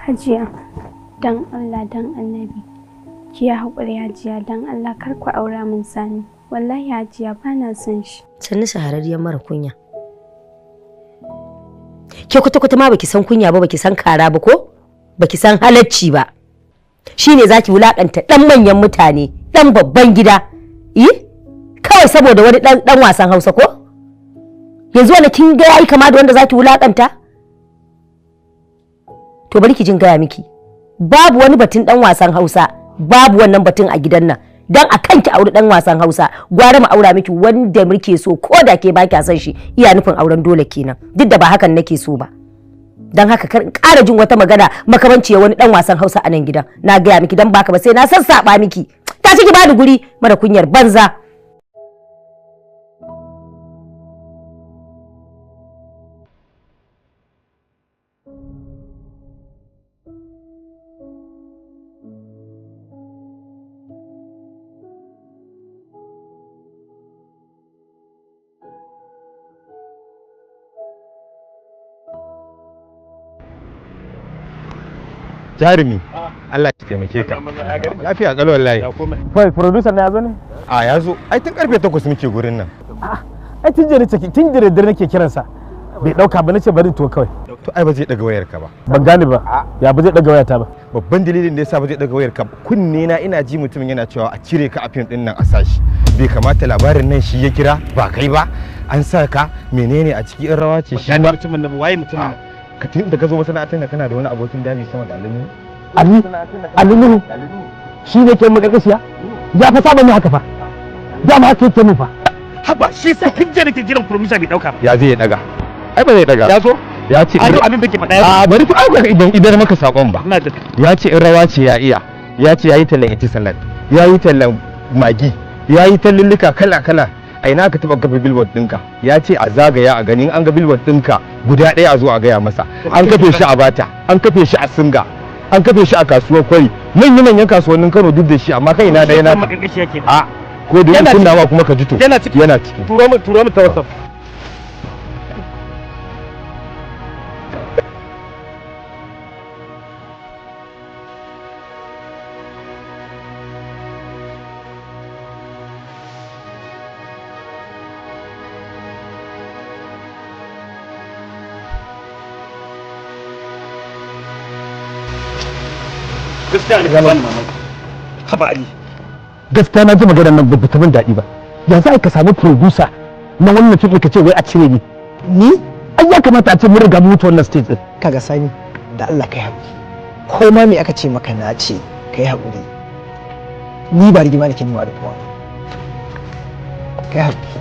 Hajiya, dan Allah dan Annabi, ki ya haƙuri Hajiya dan Allah kar ku aura min Sani. Wallahi Hajiya ba na son shi. Sannu shahararriyar mara kunya. Ke kuta ma baki san kunya ba, baki san kara ba ko? Baki san halacci ba. Shine zaki wulakanta dan manyan mutane, dan babban gida. Kawai saboda wani dan wasan Hausa ko? Yanzu wani kin ga yayi kama da wanda zaki wulakanta? To bari ki jin gaya miki, babu wani batun dan wasan Hausa, babu wannan batun a gidan nan. Dan a kanki auri dan wasan Hausa, gwara mu aura miki wanda muke so, ko da ke ba kya san shi, iya nufin auren dole kenan. Duk da ba hakan nake so ba. Dan haka kar in ƙara jin wata magana makamanci wani dan wasan Hausa a nan gidan. Na gaya miki dan baka ba sai na sassaba miki. Ta ciki ba da guri mara kunyar banza. Jarumi, Allah ya taimake ka. Lafiya kalau wallahi. Kai producer ne yazo ne? Ya zo. Ai tun karfe 8 muke gurin nan. Ai tun jere dare nake kiransa. Bai dauka ba nace bari to kawai. To ai ba zai daga wayar ka ba. Ban gane ba. Ya ba zai daga wayata ba. Babban dalilin da yasa ba zai daga wayar ka, kunne na ina ji mutumin yana cewa a cire ka a fim din nan a sashi. Bai kamata labarin nan shi ya kira ba kai ba. An sa ka menene a cikin rawa ce shi ba. Mutumin nan waye mutumin? Ka tun da ka zo masana'antar da kana da wani abokin daji sama da alimi. Alimi shi ne ke makarkashiya? Ya fa saba mu haka fa. Dama haka yake mu fa. Haba shi sa kin je nake jiran promotion bai dauka. Ya zai daga. Ai ba zai daga. Ya zo? Ya ce abin da ke faɗa ya. Bari to ai idan maka sakon ba. Ya ce in rawa ce ya iya. Ya ce yayi tallan iti salad. Yayi tallan magi. Yayi tallulluka kala-kala. A ina ka taba kafa billboard ɗinka? Ya ce a zagaya a ganin an ga billboard ɗinka guda ɗaya a zo a gaya masa. An kafe shi a Bata, an kafe shi a Singa, an kafe shi a kasuwar Kwari. Manyan kasuwannin Kano duk da shi amma kai na da yana. Ko da yin kunnawa kuma ka ji to. Yana ciki. Turo mu ta WhatsApp. Gaskiya na ji maganar nan ba ta min daɗi ba. Ya za ka samu producer na wannan fim ka ce wai a cire ni? Ni? Ai ya kamata a ce mun riga mutu wannan stage din. Kaga Sani, da Allah kai haƙuri. Ko ma me aka ce maka na ce kai haƙuri. Ni ba rigima nake nima da kowa. Kai haƙuri.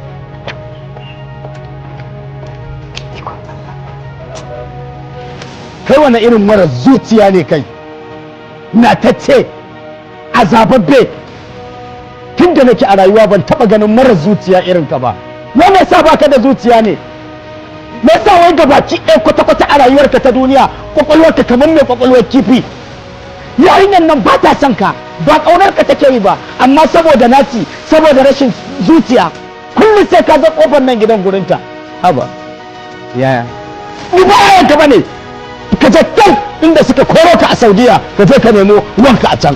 Kai wani irin mara zuciya ne kai? Na ta ce azababbe tun da nake a rayuwa ban taba ganin mara zuciya irin ka ba. Me yasa baka da zuciya ne? Me yasa wai gabaki ɗaya kwata-kwata a rayuwarka ta duniya kwakwalwarka kamar mai kwakwalwar kifi? Yarinyar nan ba ta son ka, ba ƙaunar ka take yi ba, amma saboda naci, saboda rashin zuciya kullum sai ka ga kofar nan gidan gurinta. Haba yaya? Ni ba yayan ka bane. Ka je can inda suka koro ka a Saudiya ka je ka nemo wanka a can.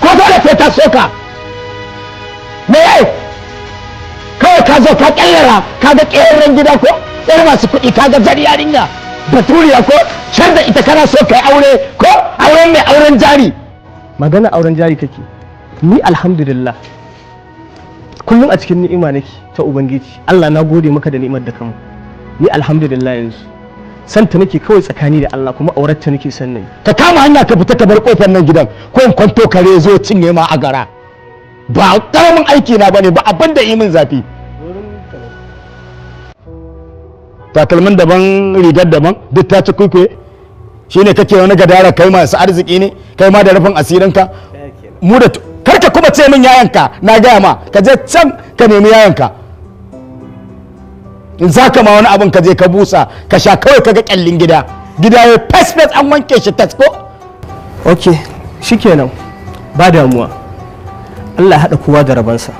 Ko dole sai ta soka. Me yayi? Kawai ka zo ka kyallara ka ga ƙeraren gida ko? Yar masu kuɗi ka ga jar yarinya. Baturiya ko? Can da ita kana so kai aure ko? Auren mai auren jari. Magana auren jari kake. Ni alhamdulillah. Kullum a cikin ni'ima nake ta Ubangiji. Allah na gode maka da ni'imar da kamu. Ni alhamdulillah yanzu. Santa nake kawai tsakani da Allah kuma aurarta nake son nayi. Ka kama hanya ka fita ka bar kofar nan gidan ko in kwanto kare zo cinye ma a gara. Ba karamin aiki na bane ba abin da yi min zafi. Takalmin daban rigar daban duk ta ci kuikuye. Shine kake wani gadara kai masu arziki ne kai ma da rufin asirinka. Mu da karka kuma ce min yayanka na gaya ma ka je can ka nemi yayanka. In za ka ma wani abin ka je ka busa ka sha kawai ka ga kyallin gida ya fes an wanke shi tasko. Ok shikenan ba damuwa Allah haɗa kowa da rabansa.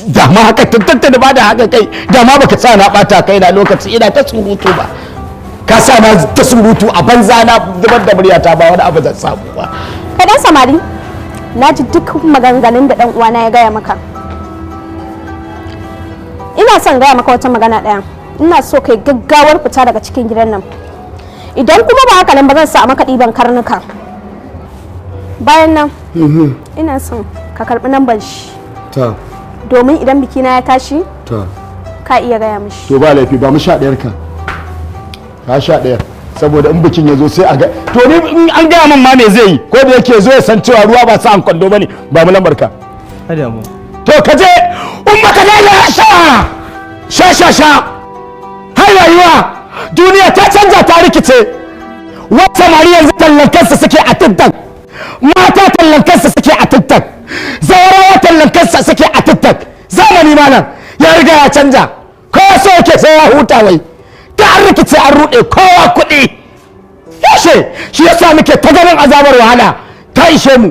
Dama haka tattata da ba da haka kai dama baka sa na bata kai na lokaci ina ta surutu ba ka sa na ta surutu a banza na zubar da muryata ba wani abu zan samu ba. Ka dan samari, na ji duk maganganun da dan uwana ya gaya maka. Ina son gaya maka wata magana ɗaya. Ina so kai gaggawar fita daga cikin gidan nan. Idan kuma ba haka nan ba zan sa maka ɗiban karnuka. Bayan nan, ina son ka karɓi namban shi. Ta. Domin idan bikina ya tashi, Ta. ka iya gaya mishi. To ba laifi ba mu 11 ka. Ka 11 saboda in bikin ya zo sai a ga. To ni in an gaya min ma me zai yi ko da yake zo ya san cewa ruwa ba sa an kwando bane ba mu lambar ka. Kada mu. To ka je umma ka dai sha. Hai rayuwa duniya ta canja ta rikice. Wata samari yanzu tallankansa suke a TikTok. Mata tallankansa suke a TikTok. Zawarawa tallankansa suke a TikTok. Zamani malam ya riga ya canja. Kowa so yake sai ya huta wai. Ta an rikice an rude kowa kuɗi. Yashe shi yasa muke ta ganin azabar wahala ta ishe mu.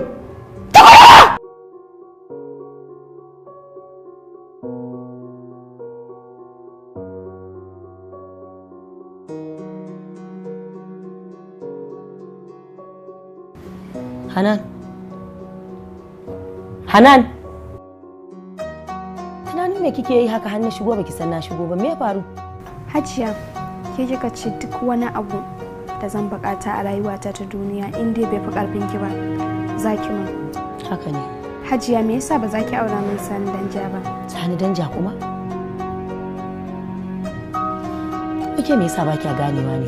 Hanan tunanin me kike yi haka har na shigo baki san na shigo ba, me ya faru? Hajiya, ke kika ce duk wani abu da zan bukata a rayuwata ta duniya in dai bai fi karfin ki ba za ki mun. Haka ne. Hajiya, me yasa ba za ki aura min Sani Danja ba? Sani Danja kuma? Kike me yasa ba kya ganewa ne?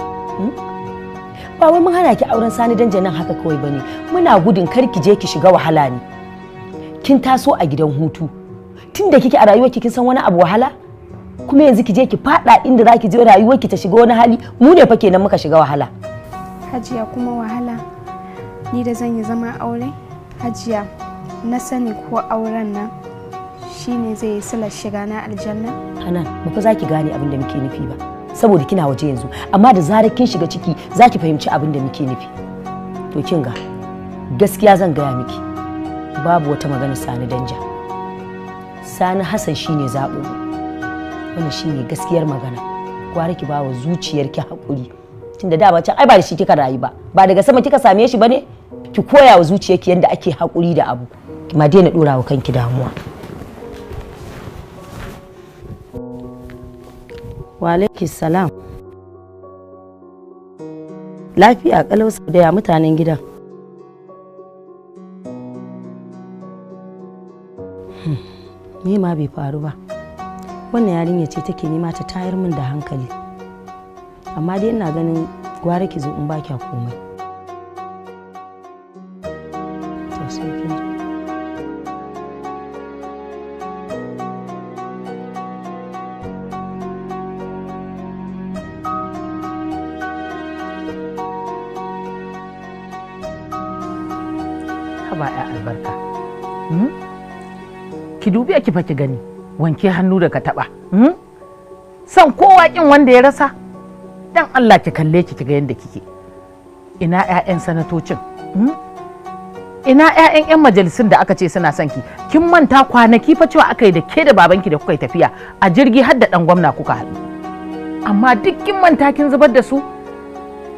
Ba wai mun hana ki auren Sani Danja nan haka kawai bane. Muna gudun kar ki je ki shiga wahala ne. Kin taso a gidan hutu. Tunda kike a rayuwarki kin san wani abu wahala? Kuma yanzu ki je ki fada inda zaki je rayuwarki ta shiga wani hali, mu ne fa kenan muka shiga wahala. Hajiya, kuma wahala ni da zan yi zama aure? Hajiya, na sani ko auren nan shine zai yi silar shiga na aljanna? Hanan, ba fa zaki gane abin da muke nufi ba. Saboda kina waje yanzu, amma da zarar kin shiga ciki zaki fahimci abin da muke nufi. To kin ga gaskiya zan gaya miki, babu wata magana Sani Danja. Sani Hassan shine zaɓo. Wannan shine gaskiyar magana. Gwara ki bawa zuciyarki haƙuri. Tunda da ba can ai ba da shi kika rayu ba. Ba daga sama kika same shi bane? Ki koya wa zuciyarki yanda ake haƙuri da abu. Ki ma daina dora wa kanki damuwa. Wa alaikis salam. Lafiya kalau da ya mutanen gidan. Me ma bai faru ba. Wannan yarinya ce take nema ta tayar min da hankali. Amma dai ina ganin gwara ki zo in ba kya komai. To sai kin haba ya albarka. Ki dubi ki fa ki gani, wanke hannu da ka taba. San kowa kin wanda ya rasa. Dan Allah ki kalle ki ga yanda kike. Ina ƴaƴan sanatocin? Ina ƴaƴan ƴan majalisun da aka ce suna son ki? Kin manta kwanaki fa cewa aka yi da ke da babanki da kuka yi tafiya a jirgi har da dan gwamna kuka haɗu. Amma duk kin manta kin zubar da su?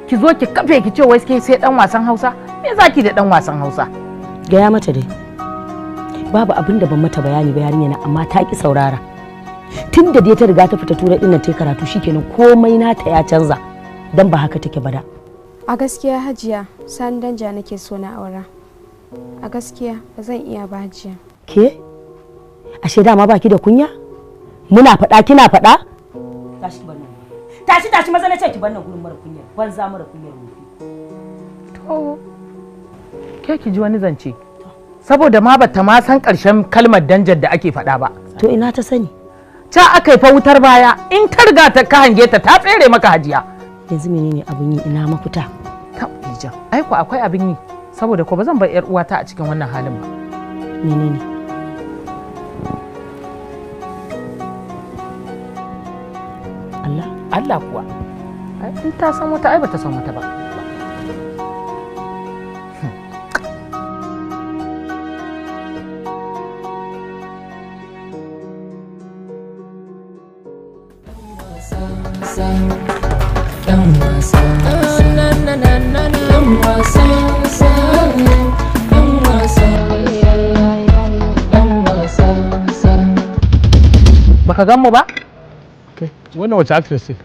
Ki zo ki kafe ki ce wai sai dan wasan Hausa? Me zaki da dan wasan Hausa? gaya mata dai. Babu abin da ban mata bayani ba yarinya na, amma ta ki saurara. Tun da dai ta riga ta fita turai dinnan ta karatu shikenan komai nata ya canza. Dan ba haka take ba da. A gaskiya Hajiya, Sani Danja nake so na aura. A gaskiya ba zan iya ba Hajiya. Ke? Ashe dama baki da kunya? Muna faɗa kina faɗa? Tashi ki bannan. Tashi maza na ce ki bannan gurin mara kunya. Banza mara kunyar mu. To ke ki ji wani zance. Saboda ma bata ma san ƙarshen kalmar danjar da ake faɗa ba. To ina ta sani? Ta aka yi fa wutar baya, in ta riga ta ka hange ta tsere maka Hajiya. Yanzu menene abin yi, ina mafita? Ta Ija, ai ko akwai abin yi, saboda ko ba zan bar yar uwata a cikin wannan halin ba. Menene? Allah kuwa. Ai in ta san wata ai bata san wata ba. Baka gan mu ba? Wannan wace actress ce?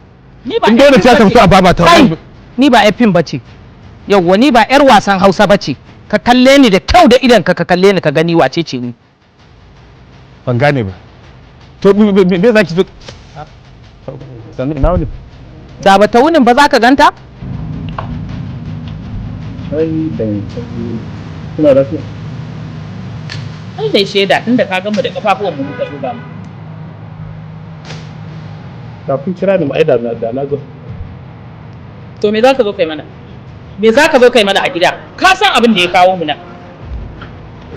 Ni ba in dole ta tafi a baba ta Kai, ni ba fim bace. Yawwa ni ba yar wasan Hausa bace. Ka kalle ni da kyau da idan ka kalle ni ka gani wace ce ni. ban gane ba. To me zaki so? Sannan ina wani? Da ba ta wunin ba za ka ganta? Ai dan kuna lafiya. Ai dai sheda tunda ka gama da kafafuwan mu muka duba mu. Kafin kira ni ma'aida na zo. To me za ka zo kai mana? Me za ka zo kai mana a gida? Ka san abin da ya kawo mu nan.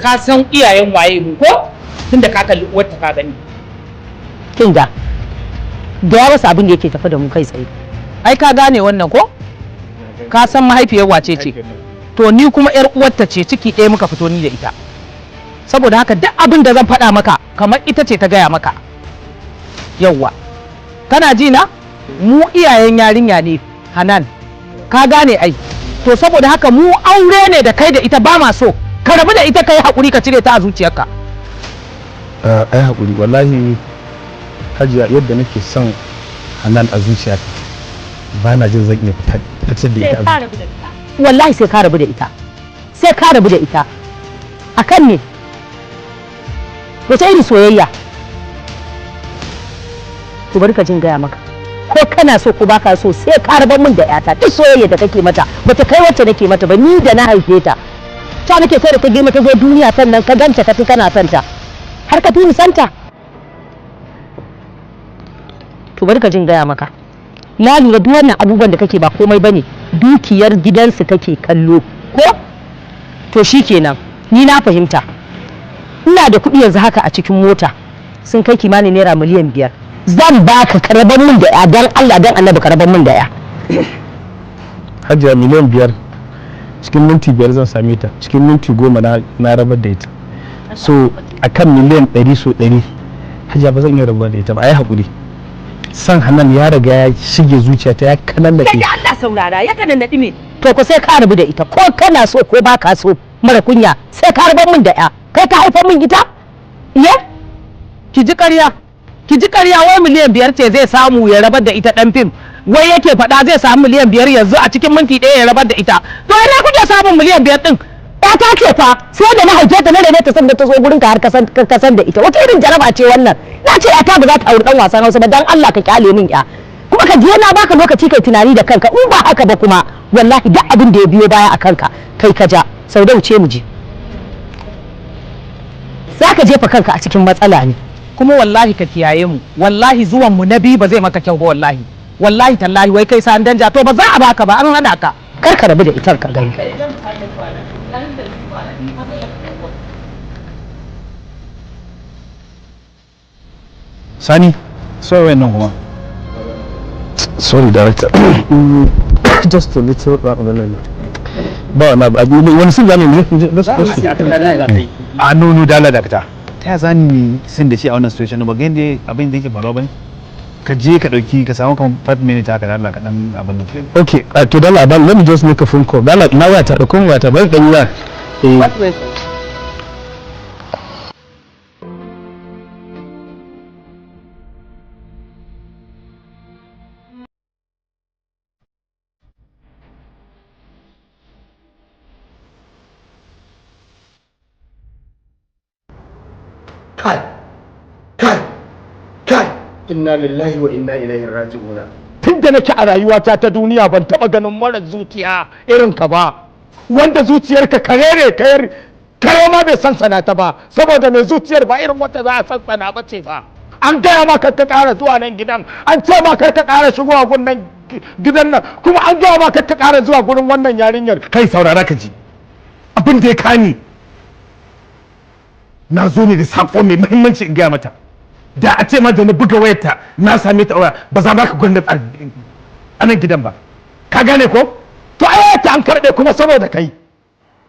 Ka san iyayen waye mu ko? Tunda ka kalli uwarta ka gani. kin ga da ya rasa abin da yake tafi da mu kai tsaye. Ai ka gane wannan ko? Ka san mahaifiyar wace ce? To ni kuma yar uwarta ce, ciki ɗaya muka fito ni da ita. Saboda haka duk abin da zan faɗa maka kamar ita ce ta gaya maka. Yawwa. Kana ji na? Mu iyayen yarinya ne, Hanan. Ka gane ai. To saboda haka mu aure ne da kai da ita ba ma so. Ka rabu da ita kai hakuri ka cire ta a zuciyarka. Ai hakuri wallahi Hajiya yadda nake son Hanan a zuciyata ba na jin zan iya fitar da ita. Wallahi sai ka rabu da ita. Sai ka rabu da ita. Akan ne? Wace irin soyayya? To bari ka jin gaya maka. Ko kana so ko baka so sai ka rabar min da yata. Duk soyayya da kake mata bata kai wacce nake mata ba, ni da na haife ta. Ta nake sai da ta girma ta zo duniya sannan ka ganta ka fi kana santa. Har ka tuni santa. To bari ka jin gaya maka. Na lura duk wannan abubuwan da kake ba komai bane, dukiyar gidansu kake kallo ko? To shikenan, ni na fahimta. Ina da kuɗi yanzu haka a cikin mota sun kai kimanin naira miliyan 5. Zan baka karaban min da ya dan Allah dan Annabi karaban min da ya. Hajiya miliyan 5 cikin minti 5 zan same ta, cikin minti 10 na rabar da ita. So akan miliyan 100 so 100 Hajiya ba zan iya rabar da ita ba, ai hakuri. San Hanan ya riga ya shige zuciyata ya kanannade. Kai Allah saurara ya kanannade me? To ko sai ka rabu da ita ko kana so ko baka so mara kunya sai ka rabar min da ya. Kai ka haifar min ita? Iye? Ki ji ƙarya. Ki ji ƙarya wai miliyan 5 ce zai samu ya rabar da ita dan fim. Wai yake faɗa zai samu miliyan 5 yanzu a cikin minti 1 ya rabar da ita. To ina kuke samun miliyan 5 din? Ya ta ce fa sai da na haife ta na rene ta san da ta zo gurin ka har ka san da ita. Wata irin jaraba ce wannan? Na ce ta ba za ta auri dan wasan Hausa ba dan Allah ka kyale min ya. Kuma ka je na baka lokaci kai tunani da kanka in ba haka ba kuma wallahi duk abin da ya biyo baya a kanka kai ka ja. Sau da wuce mu je. Za ka jefa kanka a cikin matsala ne. Kuma wallahi ka kiyaye mu, wallahi zuwan mu na biyu ba zai maka kyau ba wallahi. Wallahi tallahi wai kai san danja to ba za a baka ba an hana ka. Kar ka rabu da ita ka gani. Sani, sorry wannan kuma. Sorry director. Just a little ba na wani sun zame ne? A nono dala dakta. Ta ya zani sin da shi a wannan situation ba ga yadda abin da yake faruwa bane? Ka je ka dauki ka samu kan 5 minutes haka da Allah ka dan abin da. Okay, to dala ba let me just make a phone call. Dala na waya ta da kun waya ta bari dan yi wa. Kai inna lillahi wa inna ilaihi raji'un. Tunda nake a rayuwata ta duniya ban taba ganin mara zuciya irin ka ba, wanda zuciyarka karere kare ma bai san sanata ba, saboda mai zuciyar ba irin wata za a san sana ba ce ba. An gaya ma kar ka ƙara zuwa nan gidan, an ce ma kar ka ƙara shigowa gun gidan nan, kuma an gaya ma kar ka ƙara zuwa gurin wannan yarinyar. Kai saurara ka ji. Abin da ya kani na zo ne da sako mai muhimmanci in gaya mata. Da a ce ma da na buga wayarta na same ta waya ba za ma ka gwanda a nan gidan ba. Ka gane ko? To ta an karɓe kuma saboda kai.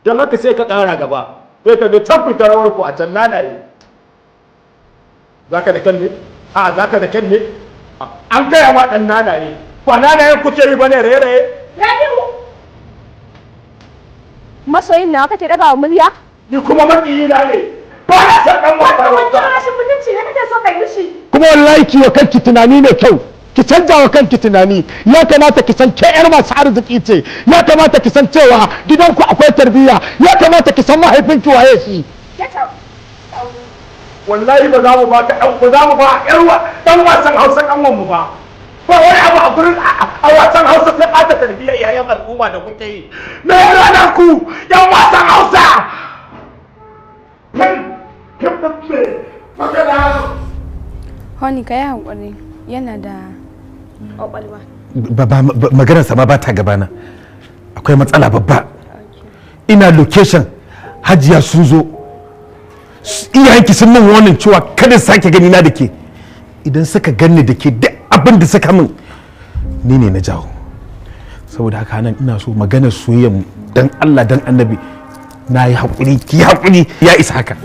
Don haka sai ka ƙara gaba. Sai ka ga can fitar rawar ku a can nanaye. Za ka da kyan ne? A za ka da kyan ne? An gaya ma ɗan nanaye. ba na yin kuke yi bane raye-raye. Masoyin nawa kake daga wa murya? Ni kuma makiyi na ne. Ba na san dan wata wata. Rashin mutunci ne kake so ka yi shi. Kuma wallahi ki wa kanki tunani ne kyau. Ki canza wa kanki tunani. Ya kamata ki san ke yar masu arziki ce. Ya kamata ki san cewa gidanku akwai tarbiyya. Ya kamata ki san mahaifinki waye shi. Wallahi ba za mu ba ka dan, ba za mu ba dan wasan Hausa kanwan mu ba. Ba wani abu a gurin a wasan Hausa sai ɓata tarbiyyar yayan al'umma da kuke yi. Me ranar ku yan wasan Hausa? Honey, ka yi haƙuri, yana da ƙwaƙwalwa. Maganar sama ba ta gabana. Akwai matsala babba. Ina location hajiya sun zo. Iyayenki sun min wannan cewa kada sake gani na da ke. Idan suka ganni da ke duk abin da suka min ni ne na jawo. Saboda haka nan ina so maganar soyayyar dan Allah dan Annabi na yi haƙuri ki haƙuri ya isa haka.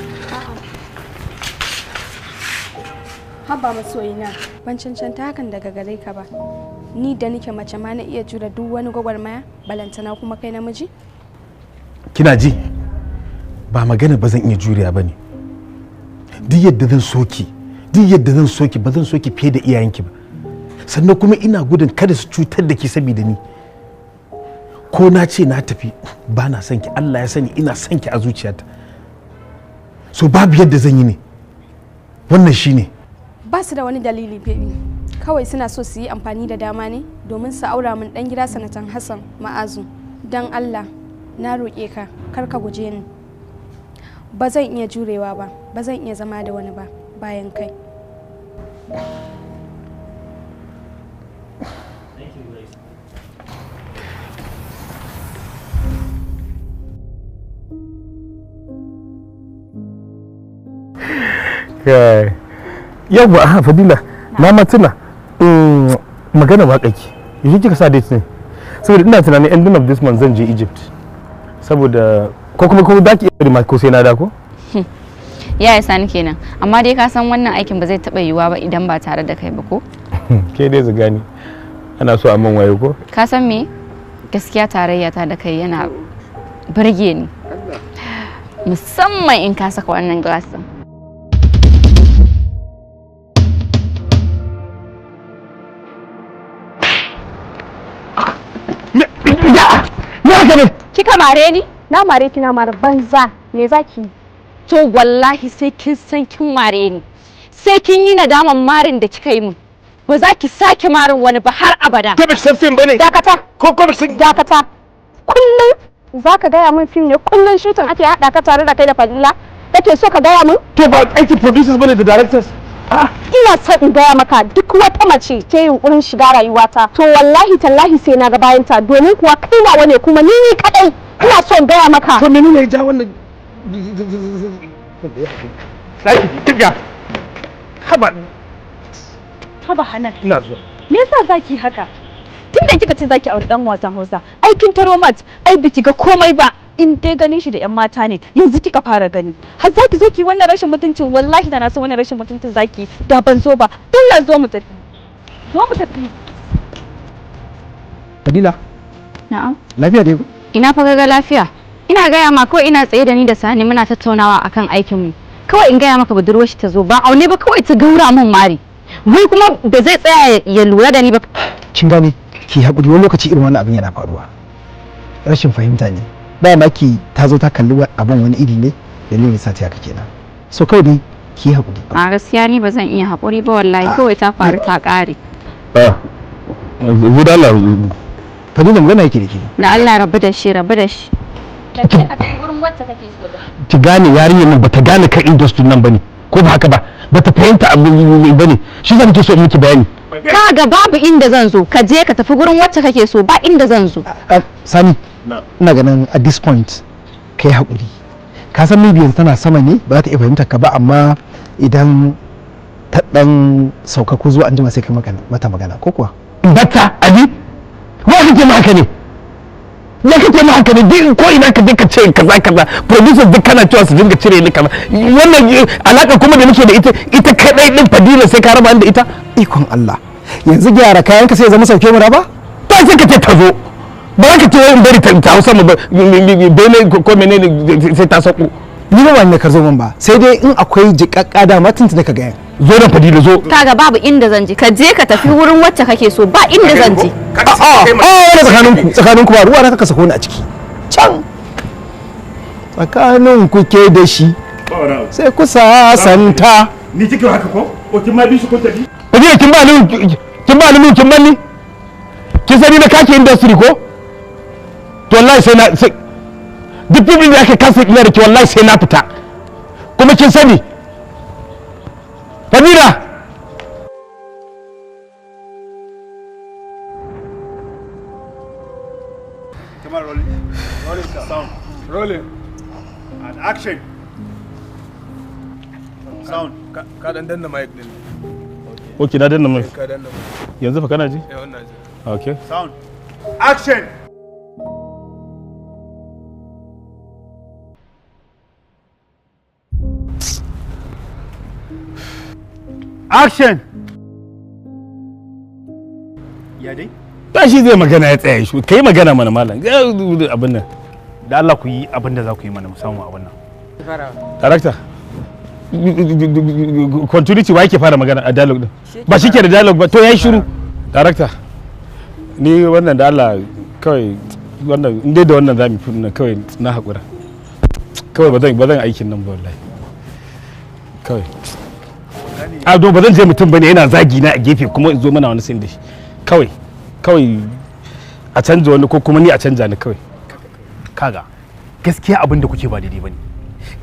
Haba masoyina, ban cancanta hakan daga gare ka ba. Ni da nike mace ma na iya jure duk wani gwagwarmaya, balantana kuma kai namiji? Kina ji? Ba magana ba zan iya juriya ba ne. Duk yadda zan soki ba zan soki fiye da iyayenki ba. Sannan kuma ina gudun kada su cutar da ki saboda ni. Ko na ce na tafi ba na son ki, Allah ya sani ina son ki a zuciyata. So babu yadda zan yi ne. Wannan shine. Ba su da wani dalili baby. Kawai suna so su yi amfani da dama ne domin su aura min dan gida sanatan Hassan Ma'azu. Dan Allah, na roƙe ka, kar ka guje ni. Ba zan iya jurewa ba, ba zan iya zama da wani ba bayan kai. Yawwa Fadila na matuna magana waƙaki yanzu kika sa date ne saboda ina tunanin ending of this month zan je Egypt saboda ko da ki iya ko sai na da ko ya isa ni kenan amma dai ka san wannan aikin ba zai taba yiwuwa ba idan ba tare da kai ba ko ke dai zagani ana so a man waye ko ka san me gaskiya tarayya ta da kai yana burge ni musamman in ka saka wannan glass din Kika mare ni? Na mare ki na mare banza. Me zaki? To wallahi sai kin san kin mare ni. Sai kin yi nadaman marin da kika yi min. Ba za ki sake marin wani ba har abada. Ko baki san fim bane? Dakata. Ko baki san dakata. Kullum zaka gaya min fim ne kullum shooting ake hada ka tare da kai da Fadila. Kake so ka gaya min? To ba aiki producers bane da directors. Ina son in gaya maka duk wata mace ta yunkurin shiga rayuwata to wallahi tallahi sai na ga bayanta domin kuwa kai nawa ne kuma ni kadai ina son in gaya maka to menene ya ja wannan sai kiga haba Hanan ina zuwa me yasa zaki haka tunda kika ce zaki aure dan wasan Hausa ai kin taro mat ai biki ga komai ba in dai ganin shi da yan mata ne yanzu kika fara gani har zaki zo ki wannan rashin mutuncin wallahi da na san wannan rashin mutuncin zaki da ban zo ba dalla zo mu tafi Fadila na'am lafiya dai ina fa ga lafiya ina gaya ma kawai ina tsaye da ni da Sani muna tattaunawa akan aikin mu kawai in gaya maka budurwar shi ta zo ba aune ba kawai ta gaura min mari wai kuma da zai tsaya ya lura da ni ba kin gane ki haƙuri wani lokaci irin wannan abin yana faruwa rashin fahimta ne ba maki ta zo ta kalli abin wani iri ne dalilin sa ta haka kenan so kawai dai ki haƙuri a gaskiya ni ba zan iya haƙuri ba wallahi kawai ta faru ta ƙare gudala Fadila magana yake da ke da Allah rabu da shi ki gane yarinyar nan bata gane kan industry nan bane ko ba haka ba bata fahimta abu bane shi zan ke so miki bayani kaga babu inda zan zo ka je ka tafi gurin wacce kake so ba inda zan zo Sani ina ganin at this point kai haƙuri ka san maybe yanzu tana sama ne ba za ta iya fahimtar ka ba amma idan ta dan sauka ko zuwa anjima sai kai mata magana ko kuwa bata ali wa kake ma haka ne ya kake ma haka ne duk ko ina ka je ka ce kaza producers duk kana cewa su dinga cire ni kaza wannan alaka kuma da nake da ita kadai din Fadila sai ka raba ni da ita ikon Allah yanzu gyara kayanka sai ya zama sauke mu raba to sai ka ce ta zo ba za ka ce in bari ta hau sama ba bene ko menene sai ta sako ni ba wani ka zo min ba sai dai in akwai jikakka da matinta da ka ga zo da fadila zo kaga babu inda zan je ka je ka tafi wurin wacce kake so ba inda zan je wani tsakaninku ba ruwa na ka sako ni a ciki can tsakanin ku ke da shi sai ku sasanta ni kike haka ko kin ma bi shi ko tafi waje kin ba ni kin manni kin sani na kake industry ko to wallahi sai duk bibin da ake kansa ina da ke wallahi sai na fita kuma kin sani Fadila Come on, rolling sound, rolling and action. Sound. Ka dan danna mic din. Okay, na danna mic. Ka danna mic. Yanzu fa kana ji? Wannan ji. Okay. Sound. Action. Action. Ya dai? Ta shi zai magana ya tsaya shi. Kai magana mana malam. Abin nan. Da Allah ku yi abin da za ku yi mana musamman abin nan. Director. Continuity wa yake fara magana a dialogue din? Ba shi ke da dialogue ba to yayi shiru. Director. Ni wannan da Allah kawai wannan in dai da wannan zamu fi nan kawai na hakura. Kawai ba zan aikin nan ba wallahi. Kawai. A do ba zan je mutum bane yana zagi na a gefe kuma in zo mana wani sin da shi. Kawai a canja wani ko kuma ni a canja ni kawai. Kaga gaskiya abin da kuke ba daidai bane.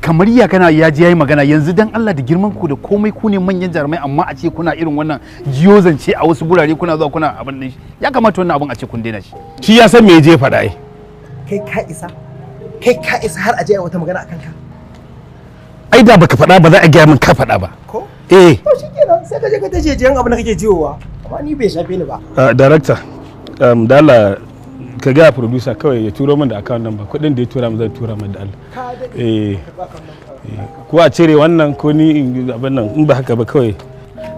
Kamar ya kana ya ji yayi magana yanzu dan Allah da girman ku da komai ku ne manyan jarumai amma a ce kuna irin wannan jiyo zance a wasu gurare kuna zuwa kuna abin din ya kamata wannan abin a ce kun daina shi. Shi ya san me je faɗa ai. kai ka isa har a je wata magana akan ka Ai da baka faɗa ba za a gaya min ka faɗa ba. ko Eh. to shikenan sai ka je ka tace jiyan abin da kake jiyowa amma ni bai shafe ni ba Director da Allah ka ga producer kawai ya turo min da account number kudin da ya tura min zai tura min da Allah ko a cire wannan ko ni abin nan in ba haka ba kawai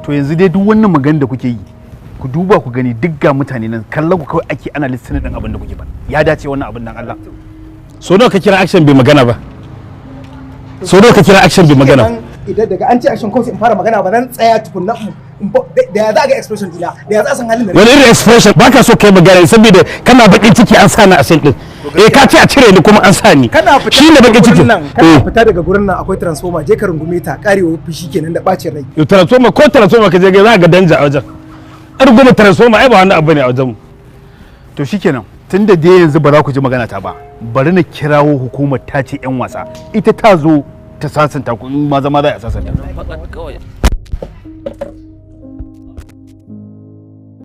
to yanzu dai duk wannan magana da kuke yi ku duba ku gani duk ga mutane nan kallon ku kawai ake ana listening din abin da kuke ba ya dace wannan abin nan Allah so nawa ka kira action bai magana ba so nawa ka kira action bai magana idan daga an ce action ko sai in fara magana ba nan tsaya tukunna da ya za ga expression dina da ya za san halin da wani irin expression baka so kai magana saboda kana bakin ciki an sa ni a sin din ka ce a cire ni kuma an sa ni shine bakin ciki kana fita daga gurin nan akwai transformer je ka rungume ta karewa fushi kenan da bacin rai transformer ko transformer ka je ga za ga danja a wajen an goma transformer ai ba wani abu ne a wajen mu to shikenan tunda dai yanzu ba za ku ji magana ta ba bari na kirawo hukumar ta ce yan wasa ita ta zo ta sasanta ku in ma zama za a sasanta